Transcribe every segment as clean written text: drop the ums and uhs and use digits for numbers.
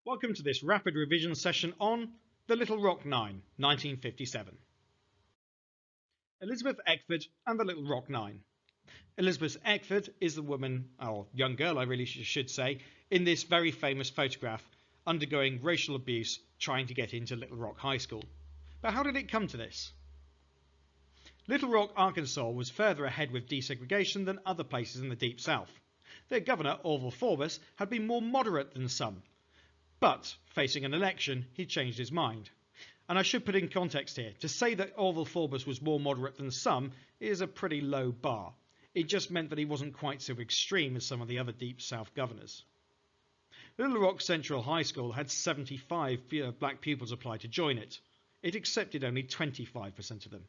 Welcome to this rapid revision session on The Little Rock Nine, 1957. Elizabeth Eckford and the Little Rock Nine. Elizabeth Eckford is the woman, or young girl I really should say, in this very famous photograph, undergoing racial abuse, trying to get into Little Rock High School. But how did it come to this? Little Rock, Arkansas was further ahead with desegregation than other places in the Deep South. Their governor, Orville Forbes, had been more moderate than some. But, facing an election, he changed his mind. And I should put in context here, to say that Orville Forbes was more moderate than some is a pretty low bar. It just meant that he wasn't quite so extreme as some of the other Deep South governors. Little Rock Central High School had 75 black pupils apply to join it. It accepted only 25% of them.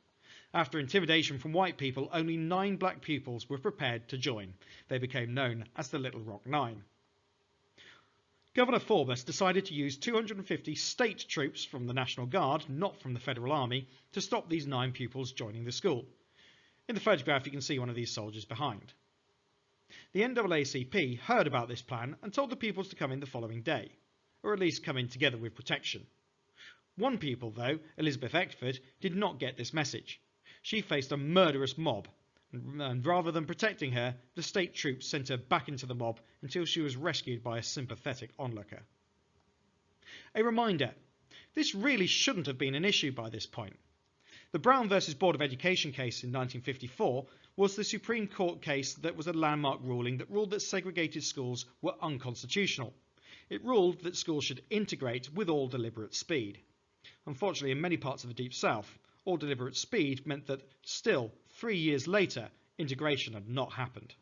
After intimidation from white people, only 9 black pupils were prepared to join. They became known as the Little Rock Nine. Governor Forbes decided to use 250 state troops from the National Guard, not from the Federal Army, to stop these 9 pupils joining the school. In the photograph you can see one of these soldiers behind. The NAACP heard about this plan and told the pupils to come in the following day, or at least come in together with protection. One pupil, though, Elizabeth Eckford, did not get this message. She faced a murderous mob, and rather than protecting her, the state troops sent her back into the mob until she was rescued by a sympathetic onlooker. A reminder, this really shouldn't have been an issue by this point. The Brown versus Board of Education case in 1954 was the Supreme Court case that was a landmark ruling that ruled that segregated schools were unconstitutional. It ruled that schools should integrate with all deliberate speed. Unfortunately, in many parts of the Deep South, all deliberate speed meant that still, 3 years later, integration had not happened.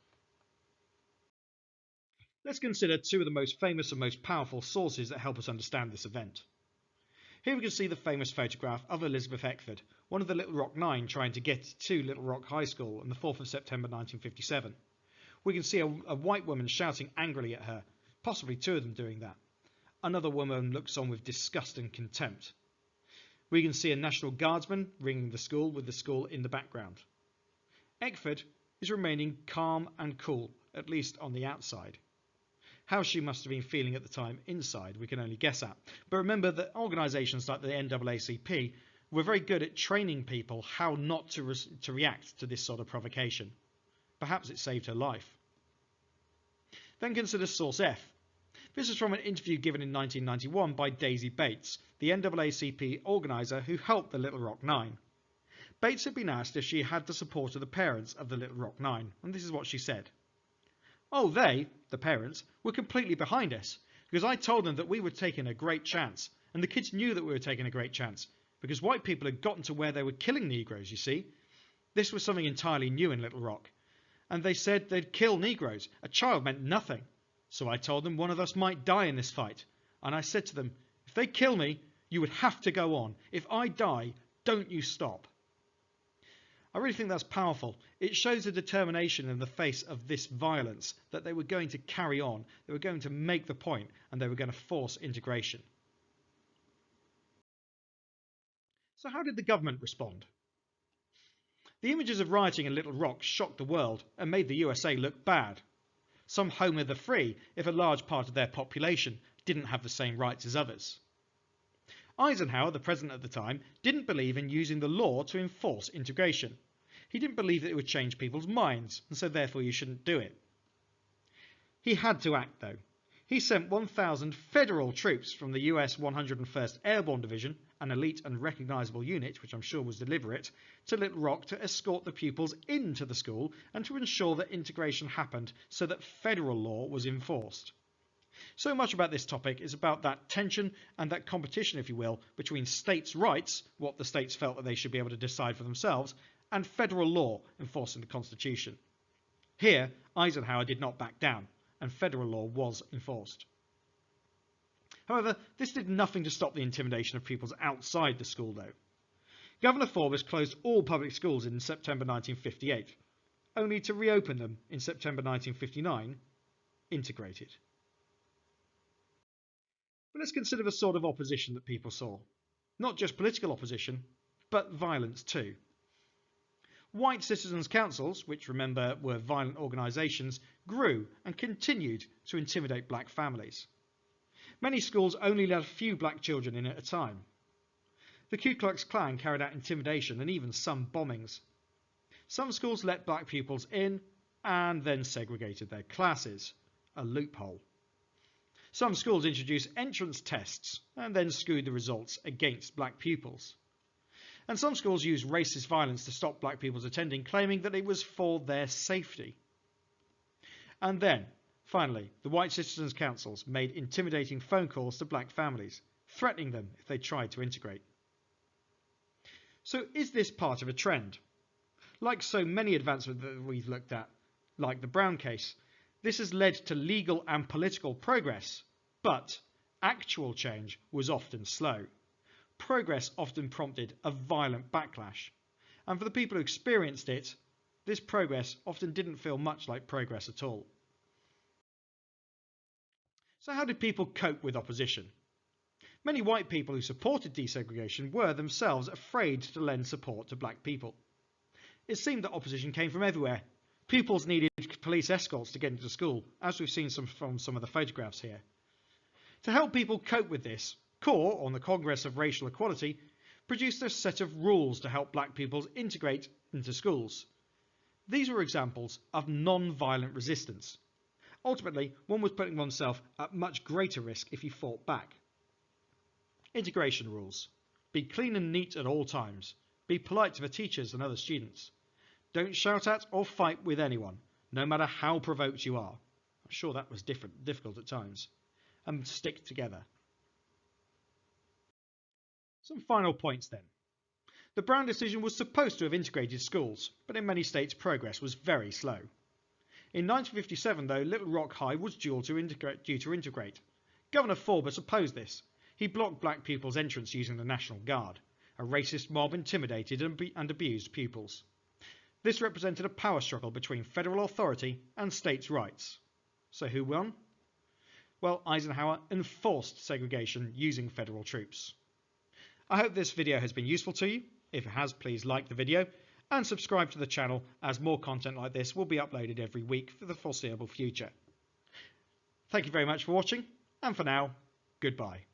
Let's consider 2 of the most famous and most powerful sources that help us understand this event. Here we can see the famous photograph of Elizabeth Eckford, one of the Little Rock Nine trying to get to Little Rock High School on the 4th of September 1957. We can see a white woman shouting angrily at her, possibly 2 of them doing that. Another woman looks on with disgust and contempt. We can see a National Guardsman ringing the school with the school in the background. Eckford is remaining calm and cool, at least on the outside. How she must have been feeling at the time inside, we can only guess at. But remember that organisations like the NAACP were very good at training people how not to react to this sort of provocation. Perhaps it saved her life. Then consider source F. This is from an interview given in 1991 by Daisy Bates, the NAACP organiser who helped the Little Rock Nine. Bates had been asked if she had the support of the parents of the Little Rock Nine, and this is what she said. "Oh, they, the parents, were completely behind us, because I told them that we were taking a great chance, and the kids knew that we were taking a great chance, because white people had gotten to where they were killing Negroes, you see. This was something entirely new in Little Rock, and they said they'd kill Negroes. A child meant nothing. So I told them one of us might die in this fight, and I said to them, if they kill me, you would have to go on. If I die, don't you stop." I really think that's powerful. It shows a determination in the face of this violence that they were going to carry on, they were going to make the point, and they were going to force integration. So how did the government respond? The images of rioting in Little Rock shocked the world and made the USA look bad. Some homer the free if a large part of their population didn't have the same rights as others. Eisenhower, the president at the time, didn't believe in using the law to enforce integration. He didn't believe that it would change people's minds, and so therefore you shouldn't do it. He had to act, though. He sent 1,000 federal troops from the US 101st Airborne Division, an elite and recognisable unit, which I'm sure was deliberate, to Little Rock to escort the pupils into the school and to ensure that integration happened so that federal law was enforced. So much about this topic is about that tension and that competition, if you will, between states' rights, what the states felt that they should be able to decide for themselves, and federal law enforcing the Constitution. Here, Eisenhower did not back down, and federal law was enforced. However, this did nothing to stop the intimidation of pupils outside the school, though. Governor Forbes closed all public schools in September 1958, only to reopen them in September 1959, integrated. But let's consider the sort of opposition that people saw. Not just political opposition, but violence too. White citizens' councils, which remember were violent organisations, grew and continued to intimidate black families. Many schools only let a few black children in at a time. The Ku Klux Klan carried out intimidation and even some bombings. Some schools let black pupils in and then segregated their classes, a loophole. Some schools introduced entrance tests and then skewed the results against black pupils. And some schools used racist violence to stop black pupils attending, claiming that it was for their safety. And then, finally, the White Citizens Councils made intimidating phone calls to black families, threatening them if they tried to integrate. So is this part of a trend? Like so many advancements that we've looked at, like the Brown case, this has led to legal and political progress, but actual change was often slow. Progress often prompted a violent backlash, and for the people who experienced it, this progress often didn't feel much like progress at all. So how did people cope with opposition? Many white people who supported desegregation were themselves afraid to lend support to black people. It seemed that opposition came from everywhere. Pupils needed police escorts to get into school, as we've seen from some of the photographs here. To help people cope with this, CORE, on the Congress of Racial Equality, produced a set of rules to help black people integrate into schools. These were examples of non-violent resistance. Ultimately, one was putting oneself at much greater risk if he fought back. Integration rules. Be clean and neat at all times. Be polite to the teachers and other students. Don't shout at or fight with anyone, no matter how provoked you are. I'm sure that was difficult at times. And stick together. Some final points then. The Brown decision was supposed to have integrated schools, but in many states progress was very slow. In 1957, though, Little Rock High was due to integrate. Governor Forbes opposed this. He blocked black pupils' entrance using the National Guard. A racist mob intimidated and abused pupils. This represented a power struggle between federal authority and states' rights. So who won? Well, Eisenhower enforced segregation using federal troops. I hope this video has been useful to you. If it has, please like the video and subscribe to the channel, as more content like this will be uploaded every week for the foreseeable future. Thank you very much for watching, and for now, goodbye.